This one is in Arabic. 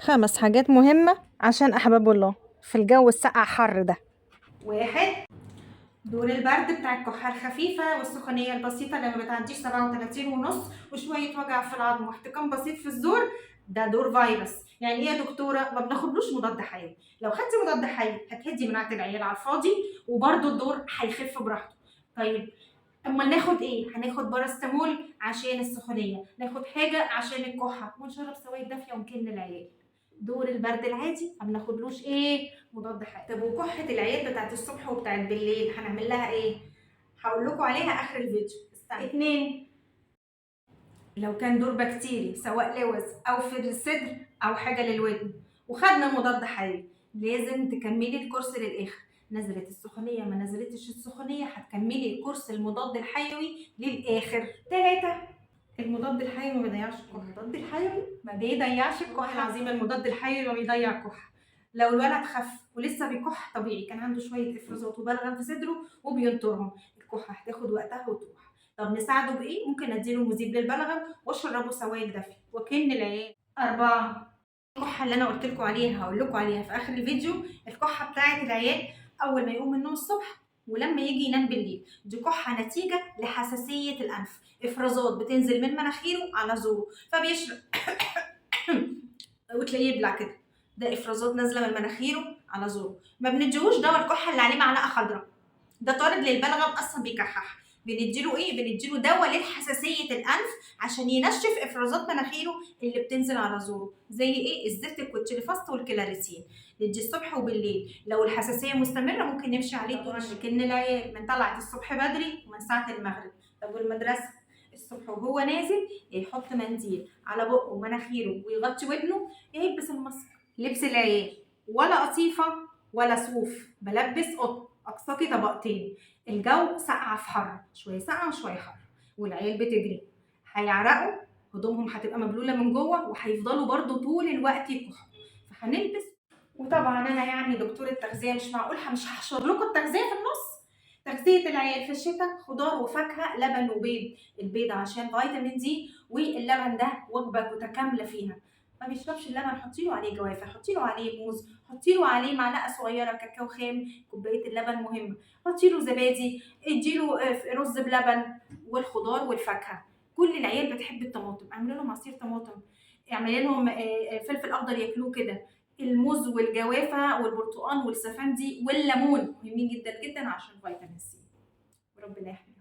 5 حاجات مهمة عشان أحباب الله في الجو الساقع حر ده. 1. دور البرد بتاع الكحة الخفيفة والسخونية البسيطة اللي ما بتعديش 37.5 وشوية وجع في العظم واحتقان بسيط في الزور، ده دور فيروس. يعني ايه يا دكتورة؟ ما بناخدلوش مضاد حيوي. لو خدتي مضاد حيوي هتهدي مناعة العيال على الفاضي وبرده الدور هيخف براحته. طيب امال ناخد ايه؟ هناخد باراستامول عشان السخونية، ناخد حاجة عشان الكحة، ونشرب سوائل دافية ونكن العيال. دور البرد العادي ما بناخدلوش ايه؟ مضاد حيوي. طب وكحة العيال بتاعت الصبح وبتاعت بالليل هنعمل لها ايه؟ هقول لكم عليها اخر الفيديو. 2. لو كان دور بكتيري سواء لوز او في الصدر او حاجه للودن وخدنا مضاد حيوي، لازم تكملي الكورس للاخر. نزلت السخونيه ما نزلتش السخونيه هتكملي الكورس المضاد الحيوي للاخر. 3. المضاد الحيوي ما بيضيعش الكحه. المضاد الحيوي ما بيضيعش الكحه. العظيم المضاد الحيوي ما بيضيع الكحه. لو الولد خف ولسه بيكح طبيعي كان عنده شويه افرازات وبلغم في صدره وبينطرهم، الكحه هتاخد وقتها وتروح. طب نساعده بايه؟ ممكن اديله مذيب للبلغم واشربه سوائل دافيه وكن العيال. 4. الكحه اللي انا قلت لكم عليها هقول لكم عليها في اخر الفيديو. الكحه بتاعه العيال اول ما يقوم من النوم الصبح ولما يجي ينام بالليل، دي كحه نتيجه لحساسيه الانف، افرازات بتنزل من مناخيره على زوره فبيشرب وتلاقيه يبلع كده، ده افرازات نازله من مناخيره على زوره. ما بنديهوش دواء الكحه اللي عليه معلقه خضراء، ده طارد للبلغم اصلا بيكحح. بنديله ايه؟ بنديله دواء لحساسيه الانف عشان ينشف افرازات مناخيره اللي بتنزل على زوره، زي ايه؟ الزفت الكوتشيليفاست والكلاريسين. ندي الصبح وبالليل. لو الحساسيه مستمره ممكن نمشي عليه طول لكن العيال من طلعت الصبح بدري ومن ساعه المغرب. طب والمدرسه الصبح وهو نازل يحط منديل على بقه ومناخيره ويغطي ودنه، يلبس الماسك. لبس العيال ولا قطيفه ولا صوف، بلبس قطن اقصاكي طبقتين. الجو ساقعه في حر، شويه ساقعه وشويه حر والعيال بتجري هيعرقوا، هدومهم هتبقى مبلوله من جوه وهيفضلوا برضو طول الوقت يكحوا، فهنلبس. وطبعا انا يعني دكتوره تغذيه مش معقول مش هحشر لكم التغذيه في النص. تغذيه العيال في الشتاء خضار وفاكهه، لبن وبيض. البيض عشان فيتامين دي واللبن ده وجبه متكامله فيها. ما بيشربش اللبن حطي له عليه جوافه، حطي له عليه موز، حطي له عليه معلقه صغيره كاكاو خام، كوبايه اللبن مهمه، حطي له زبادي، ادي له رز بلبن والخضار والفاكهه. كل العيال بتحب الطماطم، اعملي لهم عصير طماطم، اعملي لهم فلفل اخضر ياكلوه كده. الموز والجوافه والبرتقال والسفندي والليمون مهمين جدا جدا عشان فيتامين سي. وربنا يحميك.